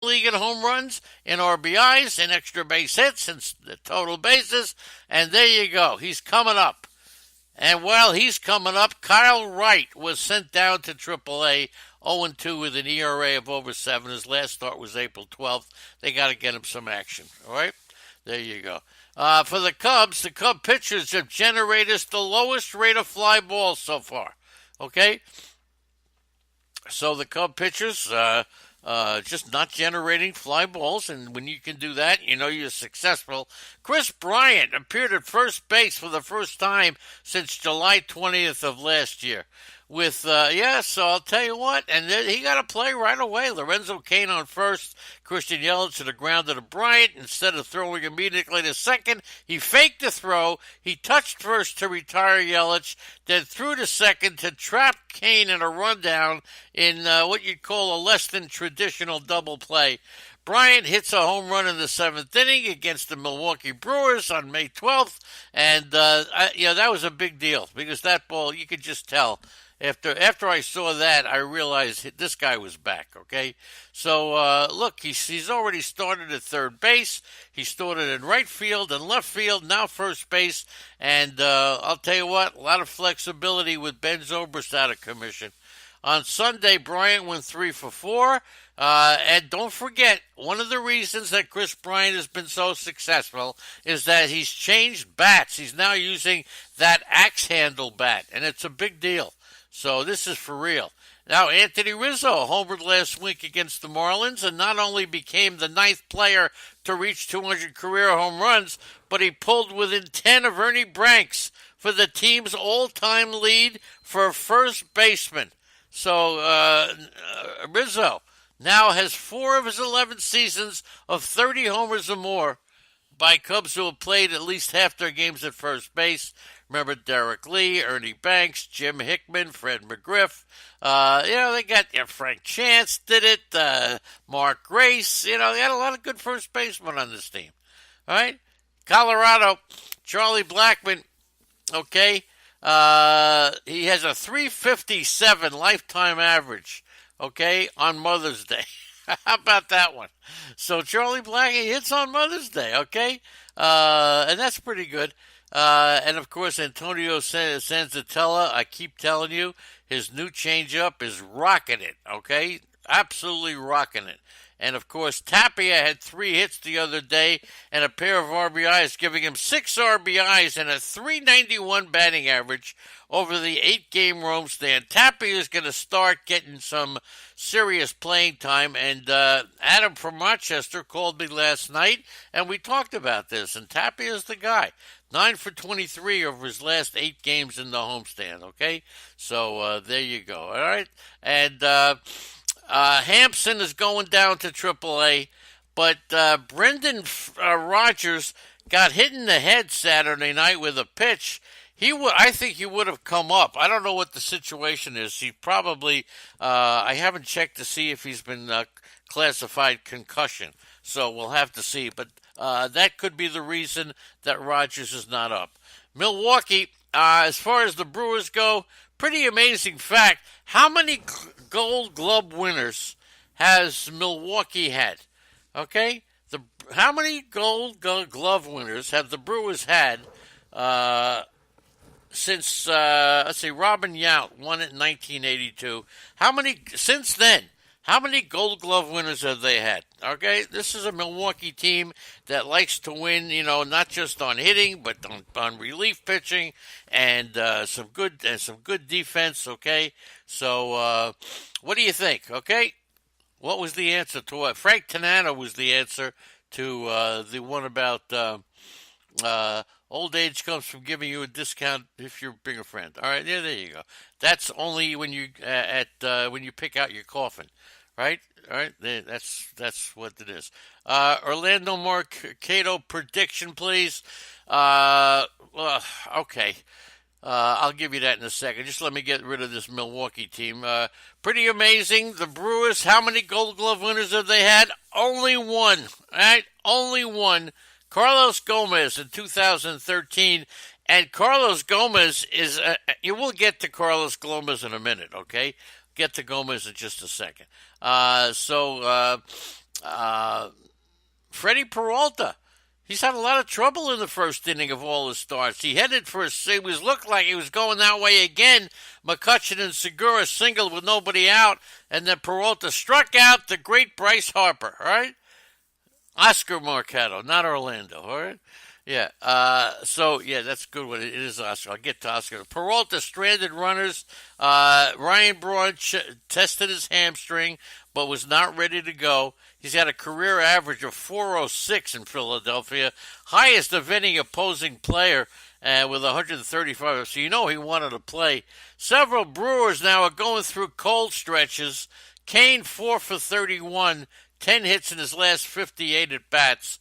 league in home runs, in RBIs, in extra base hits, and the total bases. And there you go. He's coming up. And while he's coming up, Kyle Wright was sent down to AAA, 0-2 with an ERA of over 7. His last start was April 12th. They got to get him some action. All right? There you go. For the Cub pitchers have generated the lowest rate of fly balls so far. Okay? So the Cub pitchers just not generating fly balls, and when you can do that, you know you're successful. Chris Bryant appeared at first base for the first time since July 20th of last year. So I'll tell you what, and then he got to play right away. Lorenzo Cain on first, Christian Yelich to the ground to Bryant. Instead of throwing immediately to second, he faked the throw. He touched first to retire Yelich, then threw to second to trap Cain in a rundown in what you'd call a less than traditional double play. Bryant hits a home run in the seventh inning against the Milwaukee Brewers on May 12th, and that was a big deal because that ball, you could just tell. After I saw that, I realized this guy was back, okay? So, look, he's already started at third base. He started in right field and left field, now first base. And I'll tell you what, a lot of flexibility with Ben Zobrist out of commission. On Sunday, Bryant went 3 for 4. And don't forget, one of the reasons that Chris Bryant has been so successful is that he's changed bats. He's now using that axe handle bat, and it's a big deal. So this is for real. Now, Anthony Rizzo homered last week against the Marlins and not only became the 9th player to reach 200 career home runs, but he pulled within 10 of Ernie Branks for the team's all-time lead for first baseman. So Rizzo now has 4 of his 11 seasons of 30 homers or more by Cubs who have played at least half their games at first base. Remember Derek Lee, Ernie Banks, Jim Hickman, Fred McGriff. They got Frank Chance did it, Mark Grace. They had a lot of good first basemen on this team. All right? Colorado, Charlie Blackmon, okay? He has a 357 lifetime average, okay, on Mother's Day. How about that one? So Charlie Blackmon hits on Mother's Day, okay? And that's pretty good. And of course, Antonio Senzatella, I keep telling you, his new changeup is rocking it, okay? Absolutely rocking it. And of course, Tapia had 3 hits the other day and a pair of RBIs, giving him 6 RBIs and a 391 batting average over the 8-game homestand. Tapia is going to start getting some serious playing time. And Adam from Rochester called me last night, and we talked about this. And Tapia is the guy. 9 for 23 over his last 8 games in the homestand, okay? So there you go, all right? And Hampson is going down to AAA, but Brendan Rodgers got hit in the head Saturday night with a pitch. I think he would have come up. I don't know what the situation is. He probably, I haven't checked to see if he's been classified concussion, so we'll have to see. But that could be the reason that Rodgers is not up. Milwaukee, as far as the Brewers go, pretty amazing fact. How many Gold Glove winners has Milwaukee had? Okay? How many Gold Glove winners have the Brewers had since, Robin Yount won it in 1982? Since then, how many Gold Glove winners have they had? Okay, this is a Milwaukee team that likes to win, not just on hitting, but on relief pitching and some good defense. Okay, so what do you think? Okay, what was the answer to what? Frank Tanana was the answer to the one about old age comes from giving you a discount if you bring a friend. All right, there you go. That's only when you when you pick out your coffin. Right? All right, that's what it is. Orlando Mercado prediction, please. Okay. I'll give you that in a second. Just let me get rid of this Milwaukee team. Pretty amazing. The Brewers, how many Gold Glove winners have they had? Only one. All right? Only one. Carlos Gomez in 2013. And Carlos Gomez is, you will get to Carlos Gomez in a minute, okay? Get to Gomez in just a second. Uh, Freddie Peralta. He's had a lot of trouble in the first inning of all his starts. He headed for a, it was looked like he was going that way again. McCutcheon and Segura singled with nobody out, and then Peralta struck out the great Bryce Harper. All right, Oscar Mercado, not Orlando. All right. Yeah. So yeah, that's a good one. It is Oscar. I'll get to Oscar. Peralta stranded runners. Ryan Braun tested his hamstring, but was not ready to go. He's had a career average of 406 in Philadelphia, highest of any opposing player, with 135. So you know he wanted to play. Several Brewers now are going through cold stretches. Kane 4 for 31, 10 hits in his last 58 at bats.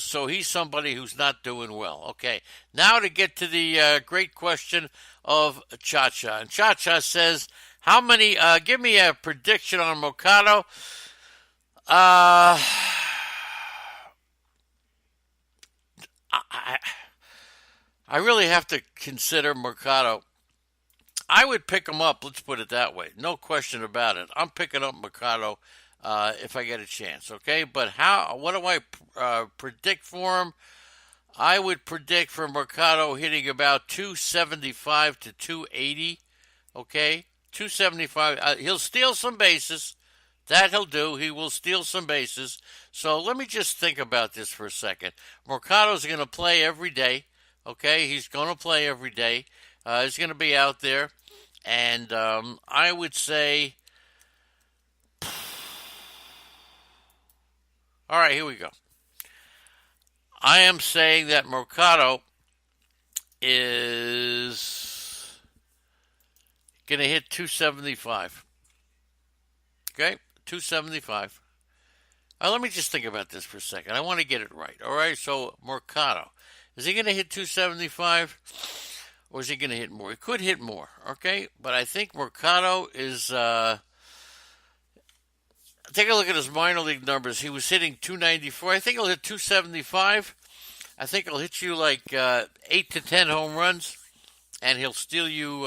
So he's somebody who's not doing well. Okay, now to get to the great question of Cha-Cha. And Cha-Cha says, how many, give me a prediction on Mercado. I, I really have to consider Mercado. I would pick him up, let's put it that way. No question about it. I'm picking up Mercado if I get a chance, okay? But what do I predict for him? I would predict for Mercado hitting about 275 to 280, okay? 275. He'll steal some bases. That he'll do. He will steal some bases. So let me just think about this for a second. Mercado's going to play every day, okay? He's going to play every day. He's going to be out there. And I would say, all right, here we go. I am saying that Mercado is going to hit 275. Okay? 275. Let me just think about this for a second. I want to get it right. All right, so Mercado. Is he going to hit 275? Or is he going to hit more? He could hit more, okay? But I think Mercado is... take a look at his minor league numbers. He was hitting 294. I think he'll hit 275. I think he'll hit you like 8 to 10 home runs, and he'll steal you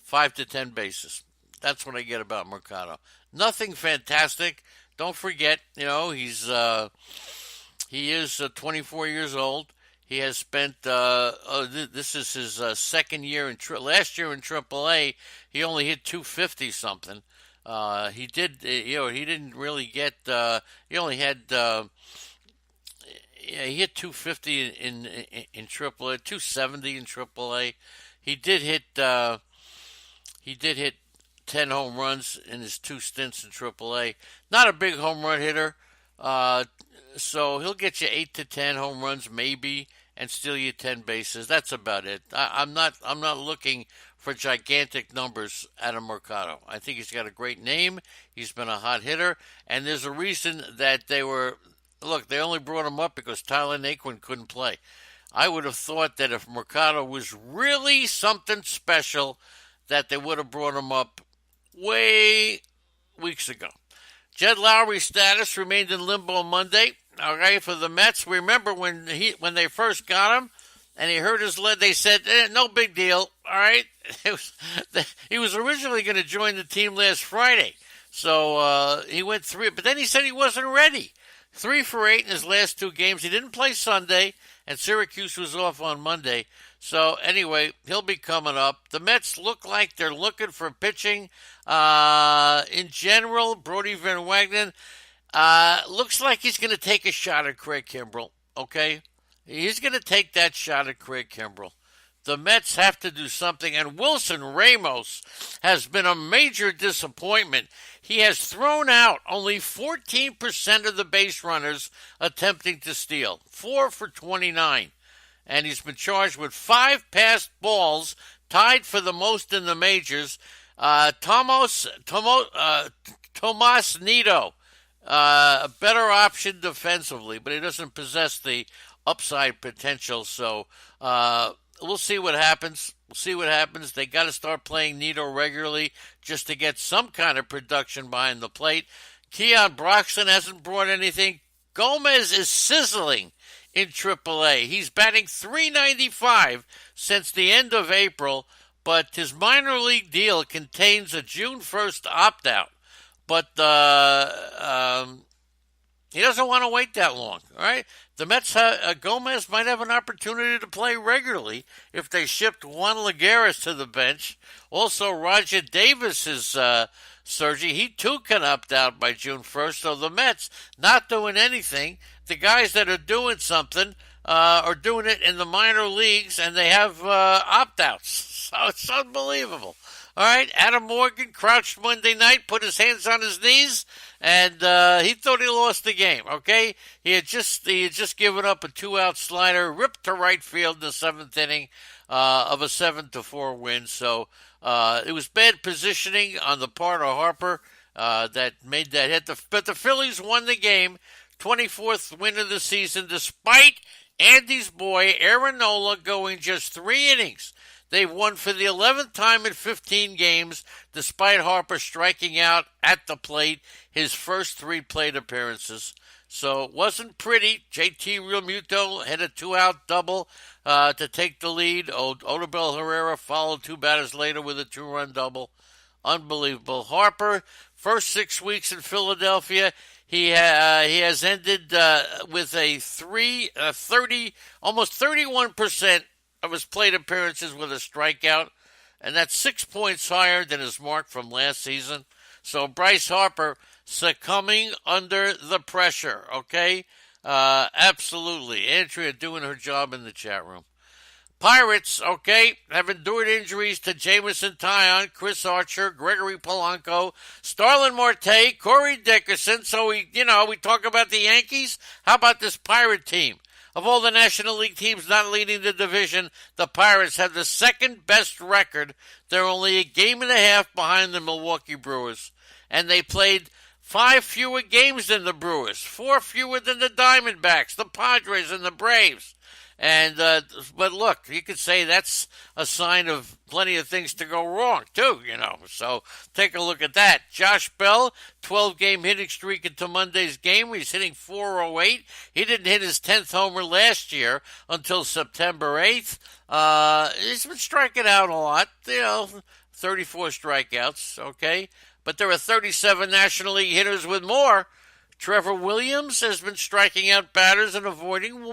5 to 10 bases. That's what I get about Mercado. Nothing fantastic. Don't forget, he is 24 years old. He has spent. This is his second year in. Last year in AAA, he only hit 250 something. He did. He didn't really get. He only had. He hit 250 in AAA, 270 in AAA. He did hit. He did hit 10 home runs in his two stints in AAA. Not a big home run hitter. So he'll get you 8 to 10 home runs maybe, and steal you 10 bases. That's about it. I'm not looking for gigantic numbers out of Mercado. I think he's got a great name. He's been a hot hitter, and there's a reason that they only brought him up because Tyler Naquin couldn't play. I would have thought that if Mercado was really something special, that they would have brought him up way weeks ago. Jed Lowry's status remained in limbo Monday. Okay, for the Mets. Remember when they first got him, and he hurt his leg. They said no big deal. All right, he was originally going to join the team last Friday, so he went 3. But then he said he wasn't ready. 3 for 8 in his last 2 games. He didn't play Sunday, and Syracuse was off on Monday. So anyway, he'll be coming up. The Mets look like they're looking for pitching. In general, Brody Van Wagenen looks like he's going to take a shot at Craig Kimbrell. Okay, he's going to take that shot at Craig Kimbrell. The Mets have to do something, and Wilson Ramos has been a major disappointment. He has thrown out only 14% of the base runners attempting to steal, 4 for 29. And he's been charged with 5 passed balls, tied for the most in the majors. Tomas Nido, a better option defensively, but he doesn't possess the upside potential. So we'll see what happens. They got to start playing Nido regularly just to get some kind of production behind the plate. Keon Broxton hasn't brought anything. Gomez is sizzling in AAA. He's batting .395 since the end of April, but his minor league deal contains a June 1st opt-out. But He doesn't want to wait that long. All right. The Mets, Gomez might have an opportunity to play regularly if they shipped Juan Lagares to the bench. Also, Roger Davis is surgery. He too can opt out by June 1st. So the Mets not doing anything. The guys that are doing something are doing it in the minor leagues, and they have opt outs. So it's unbelievable. All right, Adam Morgan crouched Monday night, put his hands on his knees, and he thought he lost the game. Okay, he had just given up a 2-out slider, ripped to right field in the seventh inning of a 7-4 win. So it was bad positioning on the part of Harper that made that hit. But the Phillies won the game, 24th win of the season, despite Andy's boy Aaron Nola going just 3 innings. They've won for the 11th time in 15 games, despite Harper striking out at the plate his first 3 plate appearances. So it wasn't pretty. JT Realmuto had a 2-out double to take the lead. Odubel Herrera followed 2 batters later with a 2-run double. Unbelievable. Harper, first 6 weeks in Philadelphia, he has ended with a 30, almost 31% of his plate appearances with a strikeout, and that's 6 points higher than his mark from last season. So Bryce Harper succumbing under the pressure, okay? Absolutely. Andrea doing her job in the chat room. Pirates, okay, have endured injuries to Jamison Tyon, Chris Archer, Gregory Polanco, Starlin Marte, Corey Dickerson. So we talk about the Yankees. How about this Pirate team? Of all the National League teams not leading the division, the Pirates have the second best record. They're only a game and a half behind the Milwaukee Brewers. And they played 5 fewer games than the Brewers, 4 fewer than the Diamondbacks, the Padres, and the Braves. And but look, you could say that's a sign of plenty of things to go wrong, too, So take a look at that. Josh Bell, 12-game hitting streak into Monday's game. He's hitting .408. He didn't hit his 10th homer last year until September 8th. He's been striking out a lot, 34 strikeouts, okay? But there are 37 National League hitters with more. Trevor Williams has been striking out batters and avoiding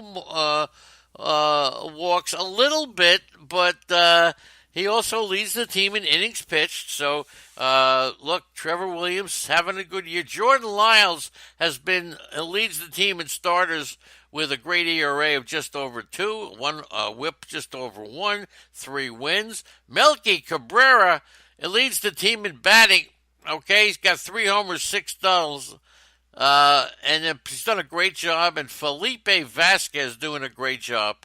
walks a little bit, but he also leads the team in innings pitched. So, look, Trevor Williams having a good year. Jordan Lyles leads the team in starters with a great ERA of just over 2, one whip just over 1, 3 wins. Melky Cabrera leads the team in batting. Okay, he's got 3 homers, 6 doubles. And he's done a great job, and Felipe Vasquez doing a great job.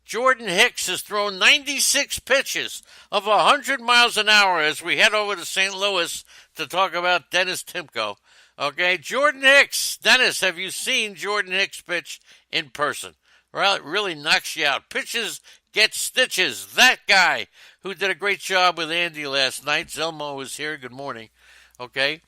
Jordan Hicks has thrown 96 pitches of 100 miles an hour as we head over to St. Louis to talk about Dennis Timko. Okay, Jordan Hicks. Dennis, have you seen Jordan Hicks pitch in person? Well, it really knocks you out. Pitches get stitches. That guy who did a great job with Andy last night. Zelmo was here. Good morning. Okay.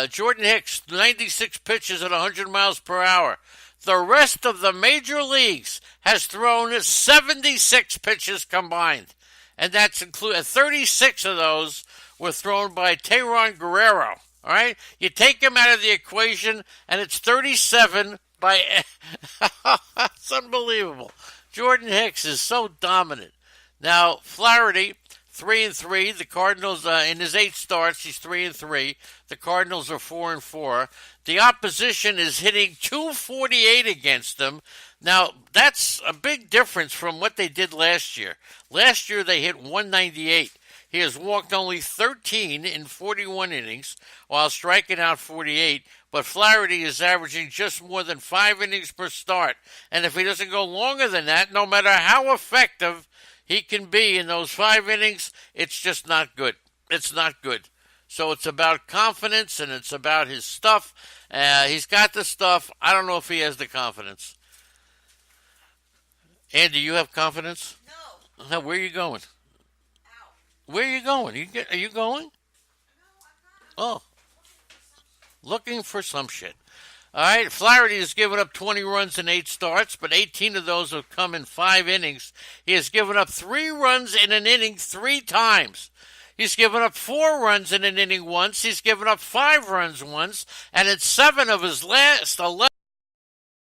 Jordan Hicks, 96 pitches at 100 miles per hour. The rest of the major leagues has thrown 76 pitches combined. And that's included 36 of those were thrown by Tayron Guerrero. All right? You take him out of the equation, and it's 37 by... It's unbelievable. Jordan Hicks is so dominant. Now, Flaherty... 3-3. The Cardinals, in his 8 starts, he's 3-3. The Cardinals are 4-4. The opposition is hitting .248 against them. Now, that's a big difference from what they did last year. Last year, they hit .198. He has walked only 13 in 41 innings, while striking out 48. But Flaherty is averaging just more than 5 innings per start. And if he doesn't go longer than that, no matter how effective he can be in those 5 innings, it's just not good. It's not good. So it's about confidence, and it's about his stuff. He's got the stuff. I don't know if he has the confidence. Andy, you have confidence? No. Where are you going? Out. Where are you going? Are you going? No, I'm not. Oh. Looking for some shit. All right, Flaherty has given up 20 runs in 8 starts, but 18 of those have come in 5 innings. He has given up 3 runs in an inning 3 times. He's given up 4 runs in an inning once. He's given up 5 runs once. And in 7 of his last 11